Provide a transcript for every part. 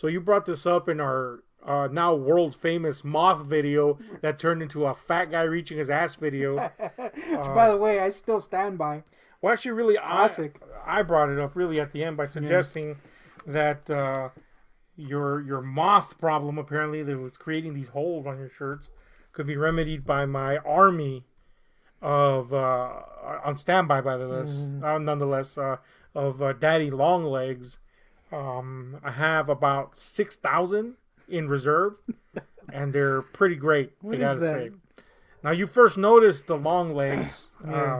So you brought this up in our now world famous moth video that turned into a fat guy reaching his ass video. Which, by the way, I still stand by. Well, actually, really, classic. I brought it up really at the end by suggesting that your moth problem apparently that was creating these holes on your shirts could be remedied by my army of on standby by the list, nonetheless of daddy long legs. I have about 6,000 in reserve, and they're pretty great. I gotta say. Now you first noticed the long legs.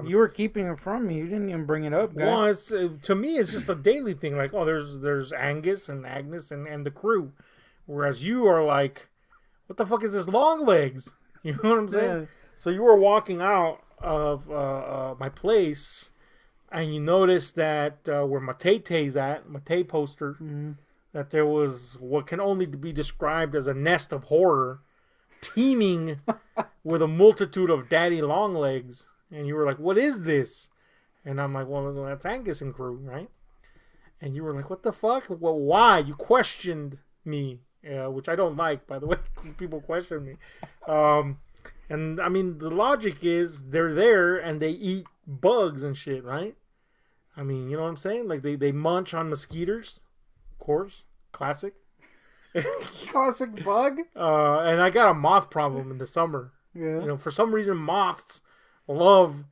You were keeping it from me. You didn't even bring it up, guy. Well, it's, to me, it's just a daily thing. Like, oh, there's Angus and Agnes and the crew, whereas you are like, what the fuck is this long legs? You know what I'm saying? Yeah. So you were walking out of my place, and you noticed that where Matete's at, Mate poster, that there was what can only be described as a nest of horror, teeming with a multitude of daddy long legs. And you were like, what is this? And I'm like, well, that's Angus and crew, right? And you were like, what the fuck? Well, why? You questioned me, which I don't like, by the way. People question me. And I mean, the logic is they're there and they eat bugs and shit, right? I mean, you know what I'm saying? Like they munch on mosquitoes, of course, classic. Classic bug. And I got a moth problem in the summer. Yeah. You know, for some reason, moths love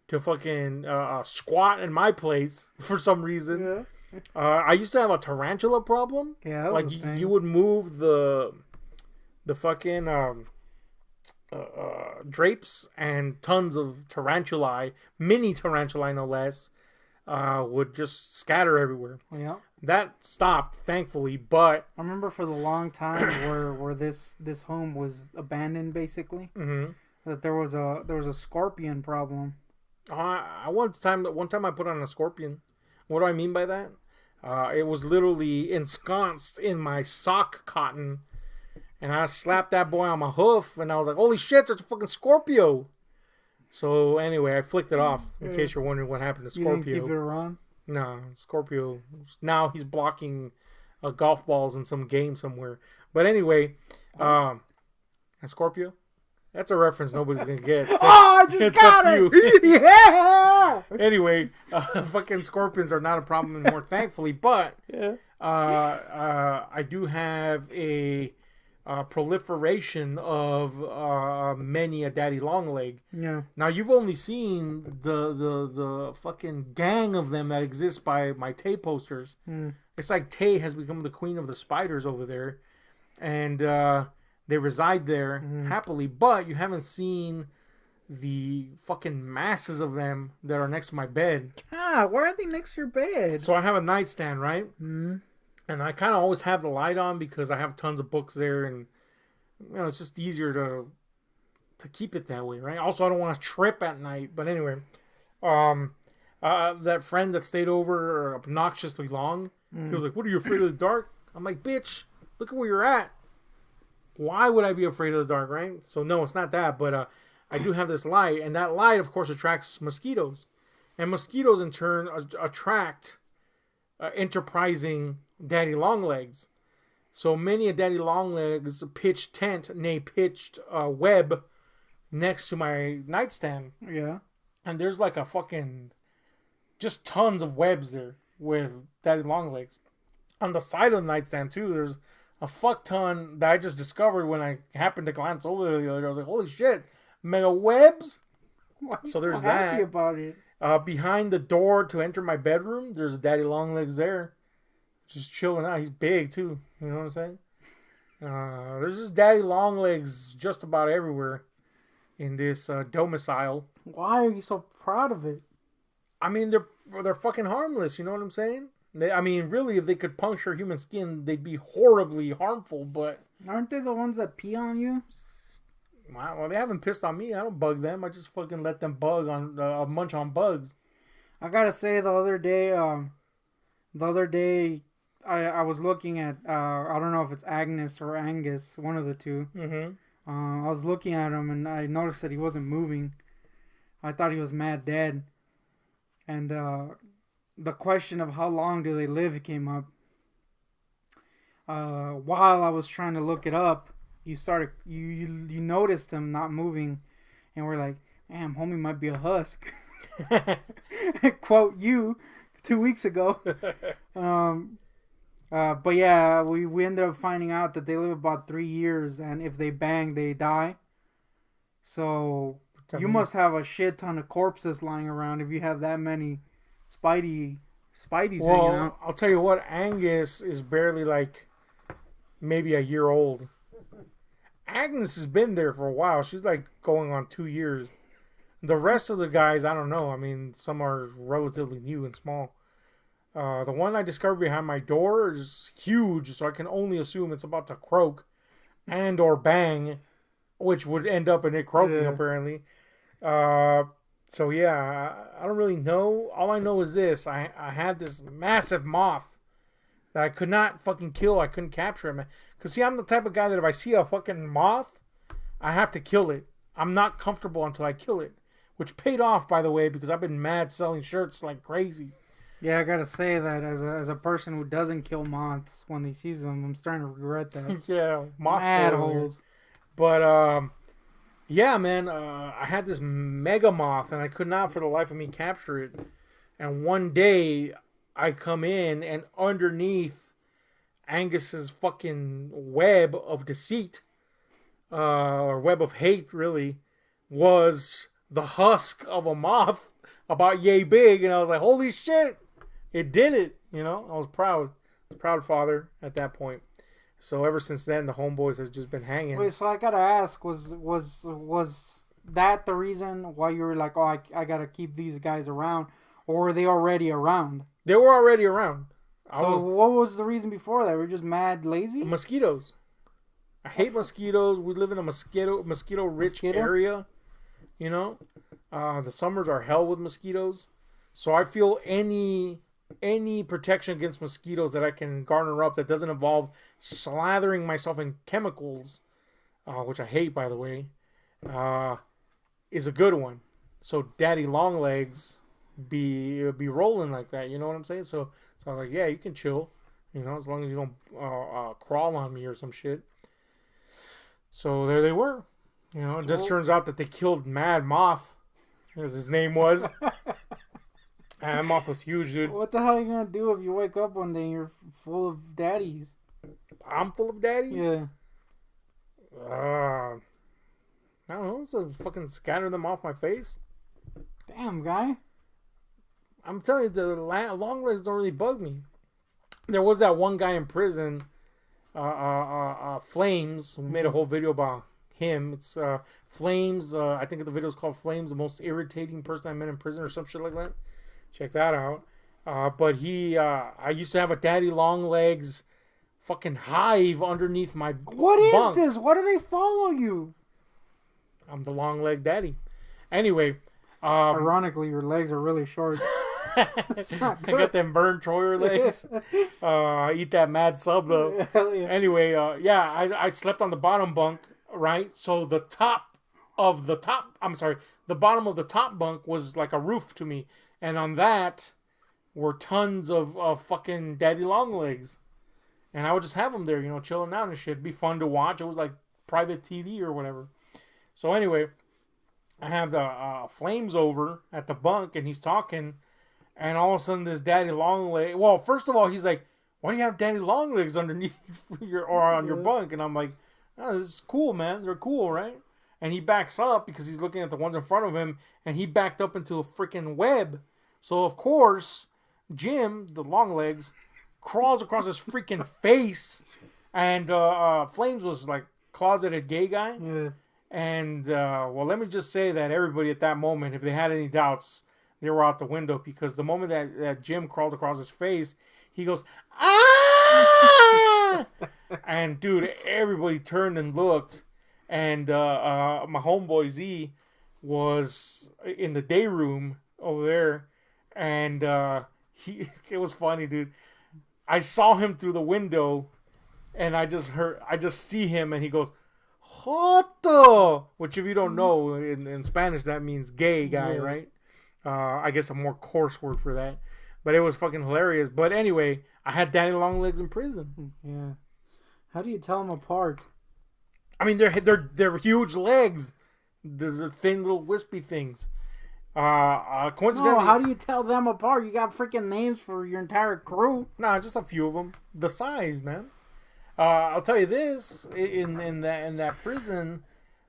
to fucking squat in my place for some reason. Yeah. I used to have a tarantula problem. Yeah, that like was a you would move the fucking drapes, and tons of tarantulae, mini tarantulae no less, would just scatter everywhere. Yeah. That stopped, thankfully, but I remember for the long time where this home was abandoned, basically, that there was a scorpion problem. One time I put on a scorpion. What do I mean by that? It was literally ensconced in my sock cotton, and I slapped that boy on my hoof, and I was like, holy shit, there's a fucking Scorpio. So anyway, I flicked it off, in case you're wondering what happened to Scorpio. You didn't keep it around? No, Scorpio. Now he's blocking golf balls in some game somewhere. But anyway, and Scorpio? That's a reference nobody's going to get. I just got it! Yeah! Anyway, fucking scorpions are not a problem anymore, thankfully. But I do have a proliferation of many a daddy long leg. Yeah. Now you've only seen the fucking gang of them that exist by my Tay posters. It's like Tay has become the queen of the spiders over there, and they reside there happily. But you haven't seen the fucking masses of them that are next to my bed. Why are they next to your bed? So I have a nightstand, right? And I kind of always have the light on because I have tons of books there, and you know it's just easier to keep it that way, right? Also, I don't want to trip at night. But anyway, that friend that stayed over obnoxiously long, he was like, "What, are you afraid of the dark?" I'm like, "Bitch, look at where you're at. Why would I be afraid of the dark, right?" So no, it's not that, but I do have this light, and that light, of course, attracts mosquitoes, and mosquitoes in turn attract enterprising daddy long legs. So many a daddy long legs pitched tent, nay pitched web next to my nightstand. Yeah. And there's like a fucking just tons of webs there with daddy long legs. On the side of the nightstand too, there's a fuck ton that I just discovered when I happened to glance over there the other day. I was like, holy shit, mega webs. So there's that. Happy about it. Behind the door to enter my bedroom, there's a daddy long legs there. Just chilling out. He's big too. You know what I'm saying? There's just daddy long legs just about everywhere in this domicile. Why are you so proud of it? I mean, they're fucking harmless. You know what I'm saying? I mean, really, if they could puncture human skin, they'd be horribly harmful. But aren't they the ones that pee on you? Well, they haven't pissed on me. I don't bug them. I just fucking let them munch on bugs. I gotta say, the other day, I was looking at I don't know if it's Agnes or Angus, one of the two. I was looking at him and I noticed that he wasn't moving. I thought he was mad dead. And the question of how long do they live came up. while I was trying to look it up, you noticed him not moving, and we're like, damn, homie might be a husk. Quote you 2 weeks ago. But yeah, we ended up finding out that they live about 3 years, and if they bang, they die. So you must have a shit ton of corpses lying around if you have that many Spidey's hanging out. I'll tell you what, Angus is barely like maybe a year old. Agnes has been there for a while. She's like going on 2 years. The rest of the guys, I don't know. I mean, some are relatively new and small. The one I discovered behind my door is huge, so I can only assume it's about to croak and or bang, which would end up in it croaking, apparently. So yeah, I don't really know. All I know is this. I had this massive moth that I could not fucking kill. I couldn't capture him. Because see, I'm the type of guy that if I see a fucking moth, I have to kill it. I'm not comfortable until I kill it. Which paid off, by the way, because I've been mad selling shirts like crazy. Yeah, I gotta say that as a person who doesn't kill moths when he sees them, I'm starting to regret that. Yeah, moth mad holes. But yeah, man, I had this mega moth, and I could not for the life of me capture it. And one day, I come in, and underneath Angus's fucking web of deceit, or web of hate, really, was the husk of a moth about yay big. And I was like, holy shit, it did it. You know, I was proud. I was a proud father at that point. So ever since then, the homeboys have just been hanging. Wait, so I gotta ask, was that the reason why you were like, oh, I gotta keep these guys around, or were they already around? They were already around. What was the reason before that? We're just mad lazy? Mosquitoes. I hate mosquitoes. We live in a mosquito-rich area. You know, the summers are hell with mosquitoes. So I feel any protection against mosquitoes that I can garner up that doesn't involve slathering myself in chemicals, which I hate, by the way, is a good one. So Daddy Longlegs be rolling like that. You know what I'm saying? So I was like, yeah, you can chill. You know, as long as you don't crawl on me or some shit. So there they were. You know, it just turns out that they killed Mad Moth, as his name was. And that moth was huge, dude. What the hell are you gonna do if you wake up one day and you're full of daddies? I'm full of daddies? Yeah. I don't know. So fucking scatter them off my face. Damn, guy. I'm telling you, the long legs don't really bug me. There was that one guy in prison, Flames, who made a whole video about him. It's Flames. I think the video is called Flames, the most irritating person I met in prison or some shit like that. Check that out. But I used to have a Daddy Longlegs fucking hive underneath my What bunk. is this? Why do they follow you? I'm the long leg daddy. Anyway. Ironically, your legs are really short. It's not good. I got them Vern Troyer legs. I eat that mad sub though. Hell yeah. Anyway, I slept on the bottom bunk, right? So the bottom of the top bunk was like a roof to me. And on that were tons of fucking Daddy Longlegs. And I would just have them there, you know, chilling out and shit. It'd be fun to watch. It was like private TV or whatever. So anyway, I have the Flames over at the bunk, and he's talking. And all of a sudden, this Daddy Longlegs... Well, first of all, he's like, why do you have Daddy Longlegs underneath on your bunk? And I'm like, oh, this is cool, man. They're cool, right? And he backs up because he's looking at the ones in front of him, and he backed up into a freaking web. So, of course, Jim, the Longlegs, crawls across his freaking face. And Flames was like closeted gay guy. Yeah. And, well, let me just say that everybody at that moment, if they had any doubts, they were out the window. Because the moment that Jim crawled across his face, he goes, ah! And, dude, everybody turned and looked. And my homeboy Z was in the day room over there. And it was funny, dude. I saw him through the window. And I just see him. And he goes, Joto! Which, if you don't know, in Spanish, that means gay guy, yeah. Right? I guess a more coarse word for that. But it was fucking hilarious. But anyway, I had Daddy Longlegs in prison. Yeah. How do you tell them apart? I mean, they're huge legs. The thin little wispy things. Coincidentally, No, how do you tell them apart? You got freaking names for your entire crew. nah, just a few of them. The size, man. I'll tell you this: in that prison,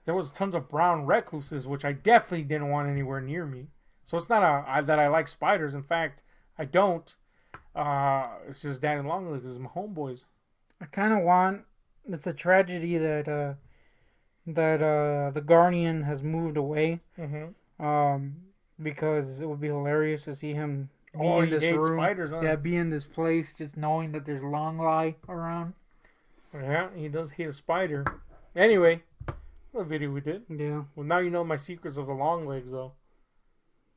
there was tons of brown recluses, which I definitely didn't want anywhere near me. So it's not that I like spiders. In fact, I don't. It's just Daddy Longlegs is my homeboys. I kind of want. It's a tragedy that the Guardian has moved away. Mm-hmm. Because it would be hilarious to see him be in this room. Spiders, huh? Yeah, be in this place, just knowing that there's long lie around. Yeah, he does hate a spider. Anyway, the video we did. Yeah. Well, now you know my secrets of the long legs, though.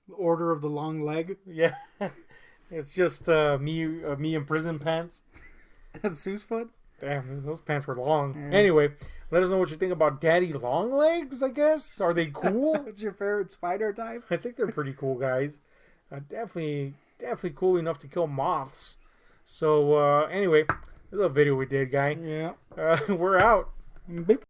The Order of the Long Leg. Yeah, it's just me in prison pants. That's Seuss foot. Damn, those pants were long. Yeah. Anyway, let us know what you think about Daddy Longlegs, I guess. Are they cool? What's your favorite spider type? I think they're pretty cool, guys. Definitely cool enough to kill moths. So, anyway, this is a video we did, guy. Yeah. We're out. Beep.